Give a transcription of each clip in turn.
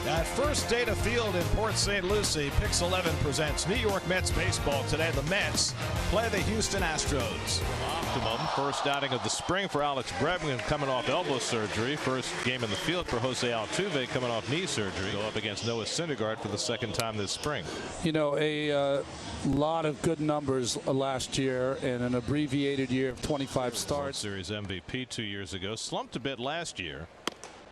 At First Data Field in Port St. Lucie, Pix 11 presents New York Mets baseball. Today, the Mets play the Houston Astros. Optimum first outing of the spring for Alex Bregman, coming off elbow surgery. First game in the field for Jose Altuve, coming off knee surgery. Go up against Noah Syndergaard for the second time this spring. You know, a lot of good numbers last year and an abbreviated year of 25 starts. World Series MVP 2 years ago. Slumped a bit last year.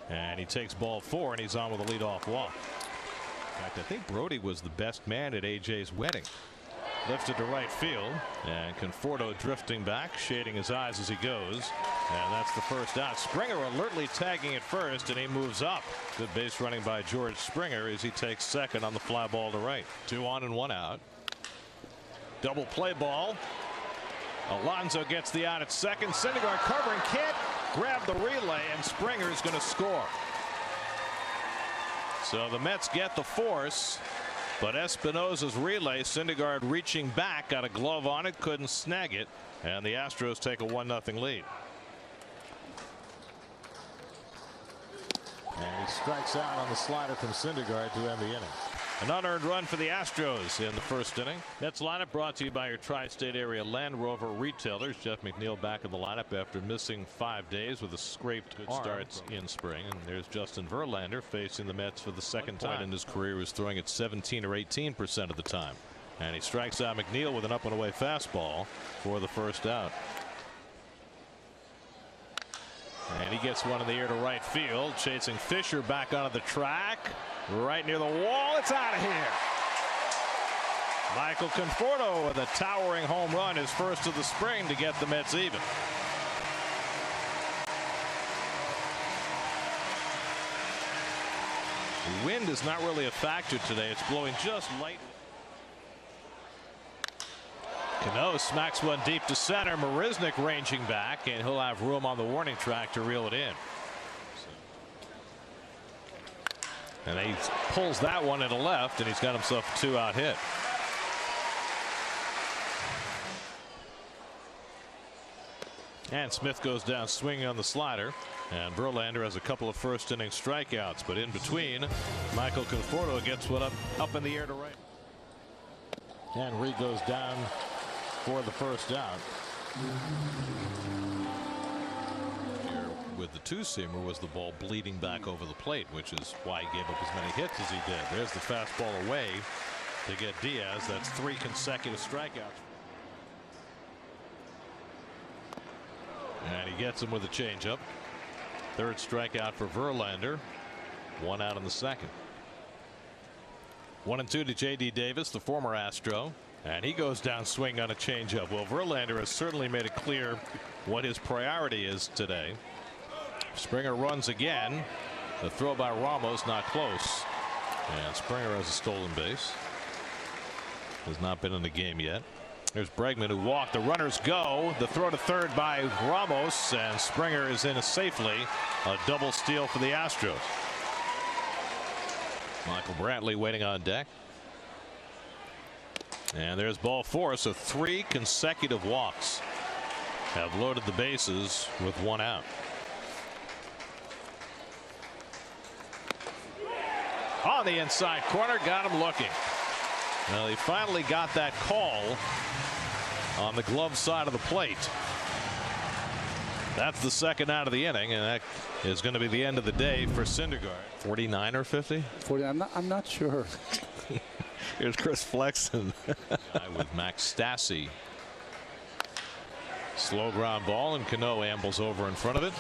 And he takes ball 4, and he's on with a leadoff walk. In fact, I think Brody was the best man at AJ's wedding. Lifted to right field, and Conforto drifting back, shading his eyes as he goes. And that's the first out. Springer alertly tagging at first, and he moves up. Good base running by George Springer as he takes second on the fly ball to right. 2 on and 1 out. Double play ball. Alonso gets the out at second. Syndergaard covering, can't grab the relay, and Springer's going to score. So the Mets get the force, but Espinosa's relay, Syndergaard reaching back, got a glove on it, couldn't snag it, and the Astros take a 1-0 lead. And he strikes out on the slider from Syndergaard to end the inning. An unearned run for the Astros in the first inning. Mets lineup brought to you by your tri-state area Land Rover retailers. Jeff McNeil back in the lineup after missing 5 days with a scraped arm. Starts in spring. And there's Justin Verlander facing the Mets for the second time in his career. He was throwing at 17 or 18% of the time. And he strikes out McNeil with an up and away fastball for the first out. And he gets one in the air to right field, chasing Fisher back onto the track. Right near the wall. It's out of here. Michael Conforto with a towering home run, his first of the spring, to get the Mets even. The wind is not really a factor today. It's blowing just light. Cano smacks one deep to center. Marisnick ranging back, and he'll have room on the warning track to reel it in. And he pulls that one into left, and he's got himself a 2-out hit. And Smith goes down swinging on the slider, and Verlander has a couple of first inning strikeouts, but in between, Michael Conforto gets one up in the air to right. And Reed goes down for the first out. With the two-seamer was the ball bleeding back over the plate, which is why he gave up as many hits as he did. There's the fastball away to get Diaz. That's 3 consecutive strikeouts. And he gets him with a changeup. Third strikeout for Verlander. 1 out in the second. 1-2 to J.D. Davis, the former Astro. And he goes down swinging on a changeup. Well, Verlander has certainly made it clear what his priority is today. Springer runs again. The throw by Ramos not close. And Springer has a stolen base. Has not been in the game yet. There's Bregman who walked. The runners go. The throw to third by Ramos, and Springer is in safely. A double steal for the Astros. Michael Brantley waiting on deck. And there's ball 4. So 3 consecutive walks have loaded the bases with 1 out. On the inside corner, got him looking. Well, he finally got that call on the glove side of the plate. That's the second out of the inning, and that is going to be the end of the day for Syndergaard. 49 or 50? 40. I'm not sure. Here's Chris Flexen with Max Stassi. Slow ground ball, and Cano ambles over in front of it.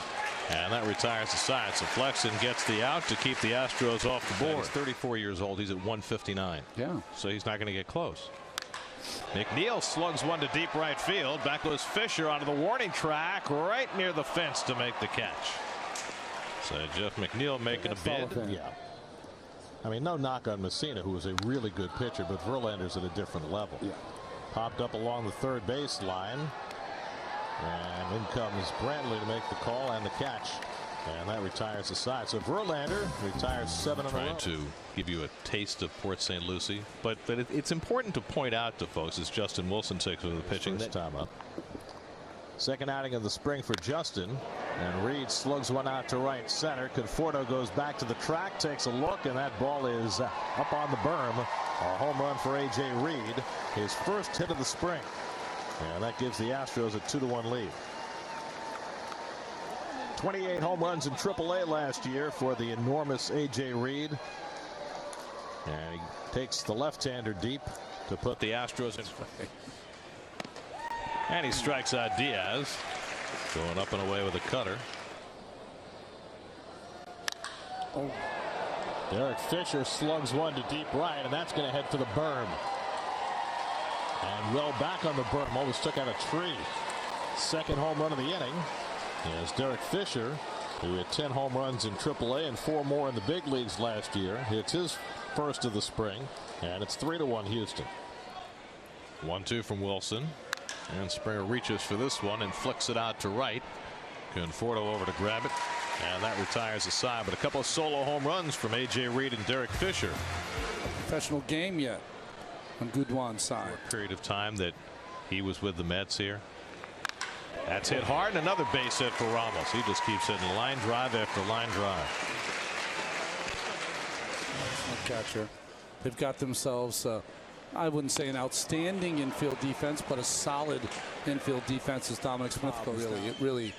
And that retires the side. So Flexen gets the out to keep the Astros off the board. He's 34 years old. He's at 159. Yeah. So he's not going to get close. McNeil slugs one to deep right field. Back goes Fisher onto the warning track right near the fence to make the catch. So Jeff McNeil making a bid. Yeah. I mean, no knock on Messina, who was a really good pitcher, but Verlander's at a different level. Yeah. Popped up along the third base line. And in comes Brantley to make the call and the catch. And that retires the side. So Verlander retires 7 in a row. Trying to give you a taste of Port St. Lucie. But it's important to point out to folks as Justin Wilson takes over the pitching. First time up. Second outing of the spring for Justin. And Reed slugs one out to right center. Conforto goes back to the track, takes a look, and that ball is up on the berm. A home run for A.J. Reed, his first hit of the spring. And that gives the Astros a 2-1 lead. 28 home runs in AAA last year for the enormous A.J. Reed. And he takes the left-hander deep to put the Astros in. And he strikes out Diaz, going up and away with a cutter. Oh. Derek Fisher slugs one to deep right, and that's going to head for the berm. And well back on the berm, almost took out a tree. Second home run of the inning is Derek Fisher, who had 10 home runs in AAA and 4 more in the big leagues last year. Hits his first of the spring, and it's 3-1 Houston. 1-2 from Wilson. And Springer reaches for this one and flicks it out to right. Conforto over to grab it. And that retires the side. But a couple of solo home runs from A.J. Reed and Derek Fisher. Professional game yet on Goodwin's side. A period of time that he was with the Mets here. That's hit hard, and another base hit for Ramos. He just keeps hitting line drive after line drive. Catcher. They've got themselves, I wouldn't say an outstanding infield defense, but a solid infield defense as Dominic Smith goes down. It really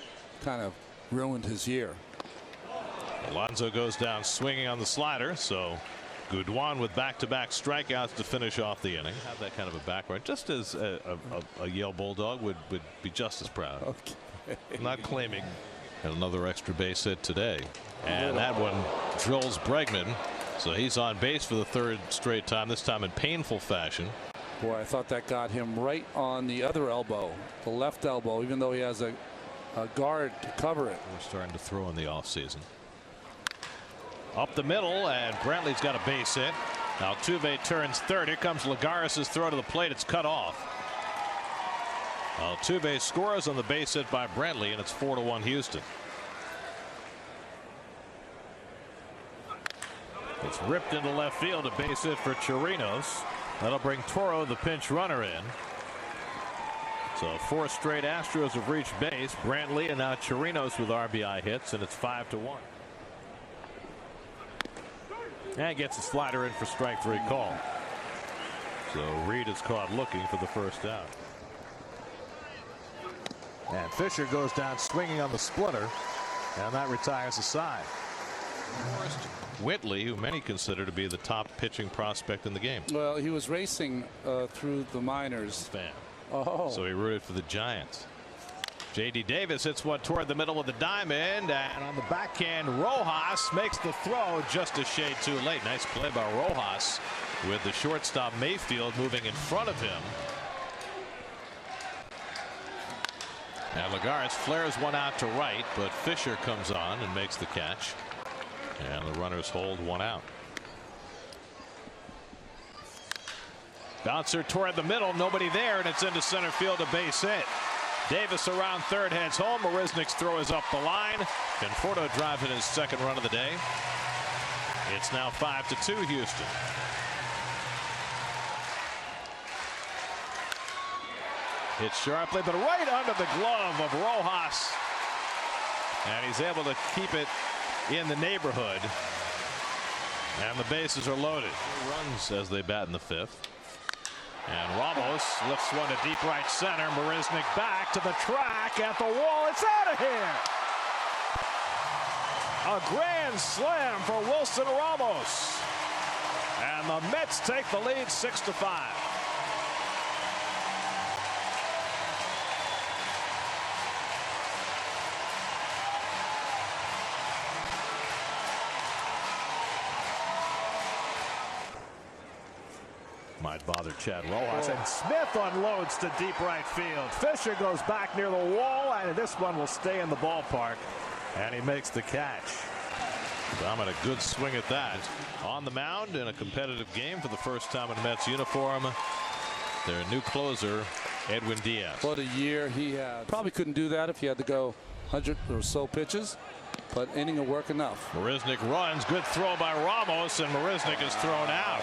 kind of ruined his year. Alonso goes down swinging on the slider, so Goodwin with back-to-back strikeouts to finish off the inning. Have that kind of a background, just as a Yale Bulldog would be just as proud. Okay. I'm not claiming. And another extra base hit today, and that one drills Bregman, so he's on base for the third straight time, this time in painful fashion. Boy, I thought that got him right on the other elbow, the left elbow, even though he has a guard to cover it. We're starting to throw in the offseason. Up the middle, and Brantley's got a base hit. Altuve turns third. Here comes Lagares' throw to the plate. It's cut off. Altuve scores on the base hit by Brantley, and it's 4-1 Houston. It's ripped into left field, a base hit for Chirinos. That'll bring Toro, the pinch runner, in. So 4 straight Astros have reached base. Brantley and now Chirinos with RBI hits, and it's 5-1. And gets a slider in for strike 3 call. So Reed is caught looking for the first out. And Fisher goes down swinging on the splitter, and that retires the side. Whitley, who many consider to be the top pitching prospect in the game. Well, he was racing through the minors. Fan. Oh. So he rooted for the Giants. J.D. Davis hits one toward the middle of the diamond, and on the backhand, Rojas makes the throw just a shade too late. Nice play by Rojas with the shortstop Mayfield moving in front of him. And Lagares flares one out to right, but Fisher comes on and makes the catch. And the runners hold one out. Bouncer toward the middle, nobody there, and it's into center field, a base hit. Davis around third, heads home. Marisnik's throw is up the line. Conforto drives in his second run of the day. It's now 5-2 Houston. Hit sharply, but right under the glove of Rojas. And he's able to keep it in the neighborhood. And the bases are loaded. Runs as they bat in the 5th. And Ramos lifts one to deep right center. Marisnik back to the track at the wall. It's out of here. A grand slam for Wilson Ramos. And the Mets take the lead 6-5. Might bother Chad Rojas. And Smith unloads to deep right field. Fisher goes back near the wall, and this one will stay in the ballpark. And he makes the catch. Dom, a good swing at that. On the mound in a competitive game for the first time in a Mets uniform, their new closer, Edwin Diaz. What a year he had. Probably couldn't do that if he had to go 100 or so pitches, but inning will work enough. Marisnik runs. Good throw by Ramos, and Marisnik is thrown out.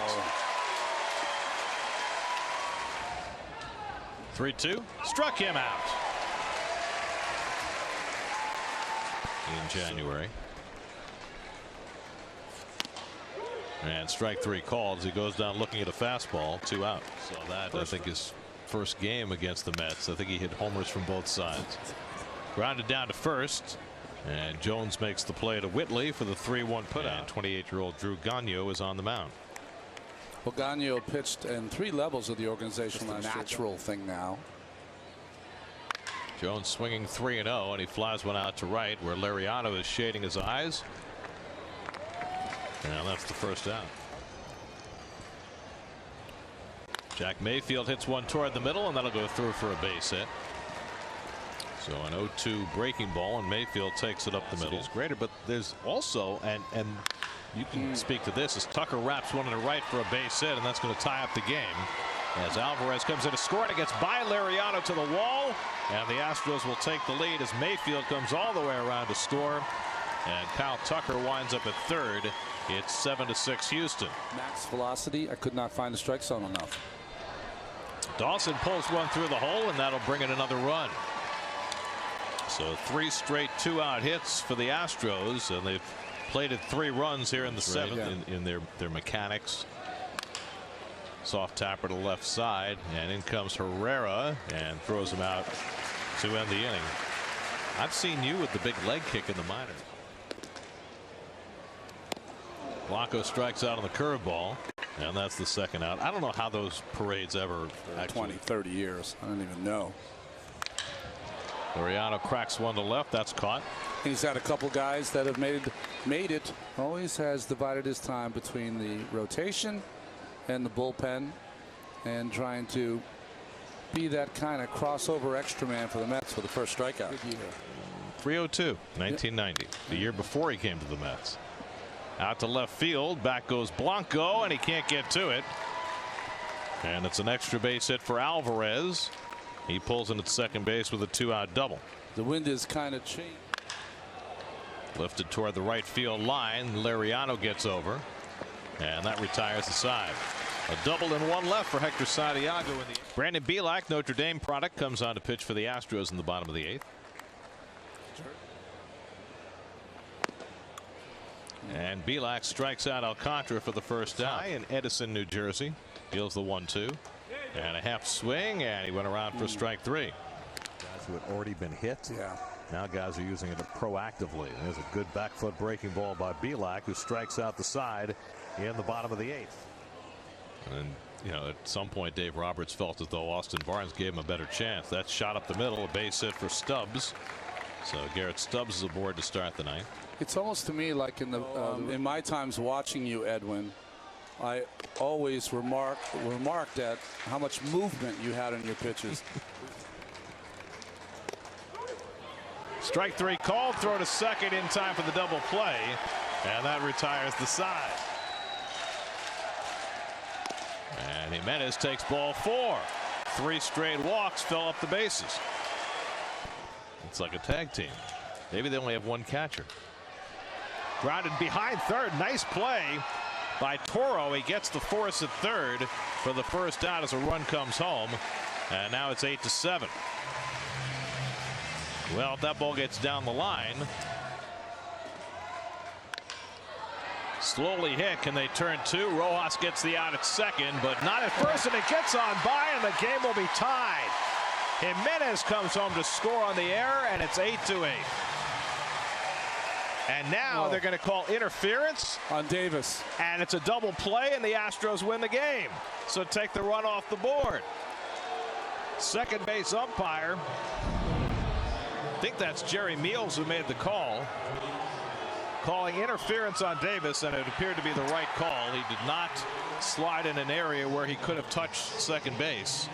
3-2. Struck him out. in January. And strike 3 called as he goes down looking at a fastball, 2 out. So that I think is first game against the Mets. I think he hit homers from both sides. Grounded down to first, and Jones makes the play to Whitley for the 3-1 putout. 28-year-old Drew Gagnon is on the mound. Well, Gagnon pitched in 3 levels of the organization. A natural thing now. Jones swinging 3-0, and he flies one out to right where Lariano is shading his eyes. And that's the first out. Jack Mayfield hits one toward the middle, and that'll go through for a base hit. So an 0-2 breaking ball, and Mayfield takes it up the middle. It's greater, but there's also, and you can speak to this, as Tucker wraps one to the right for a base hit, and that's going to tie up the game. As Alvarez comes in to score, and it gets by Lariano to the wall, and the Astros will take the lead as Mayfield comes all the way around to score, and Kyle Tucker winds up at third. It's 7-6 Houston. Max velocity. I could not find the strike zone enough. Dawson pulls one through the hole, and that'll bring in another run. So 3 straight 2-out hits for the Astros, and they've plated 3 runs here in the 7th in their mechanics. Soft tapper to the left side, and in comes Herrera and throws him out to end the inning. I've seen you with the big leg kick in the minors. Blanco strikes out on the curveball, and that's the 2nd out. I don't know how those parades ever 20-30 years. I don't even know. Lariano cracks one to left. That's caught. He's had a couple guys that have made it. Always has divided his time between the rotation and the bullpen, and trying to be that kind of crossover extra man for the Mets for the first strikeout. 302, 1990, the year before he came to the Mets. Out to left field, back goes Blanco, and he can't get to it. And it's an extra base hit for Alvarez. He pulls in at second base with a 2-out double. The wind is kind of changed. Lifted toward the right field line. Lariano gets over, and that retires the side. A double and 1 left for Hector Santiago. Brandon Bielak, Notre Dame product, comes on to pitch for the Astros in the bottom of the 8th. And Bielak strikes out Alcantara for the first out in Edison, New Jersey. Deals the 1-2 and a half swing, and he went around for strike 3. Guys who had already been hit. Yeah. Now guys are using it proactively. There's a good back foot breaking ball by Bielak, who strikes out the side in the bottom of the 8th. And you know, at some point Dave Roberts felt as though Austin Barnes gave him a better chance. That shot up the middle, a base hit for Stubbs. So Garrett Stubbs is aboard to start the 9th. It's almost to me like in my times watching you, Edwin, I always remarked at how much movement you had in your pitches. Strike 3 called, throw to second in time for the double play, and that retires the side. And Jimenez takes ball 4. 3 straight walks, fill up the bases. It's like a tag team. Maybe they only have 1 catcher. Grounded behind third. Nice play by Toro. He gets the force at third for the first out as a run comes home. And now it's 8-7. Well, if that ball gets down the line, slowly hit. Can they turn 2? Rojas gets the out at second, but not at first, and it gets on by, and the game will be tied. Jimenez comes home to score on the error, and it's 8-8. And now they're going to call interference on Davis, and it's a double play, and the Astros win the game. So take the run off the board. Second base umpire, I think that's Jerry Meals who made the call, calling interference on Davis, and it appeared to be the right call. He did not slide in an area where he could have touched second base.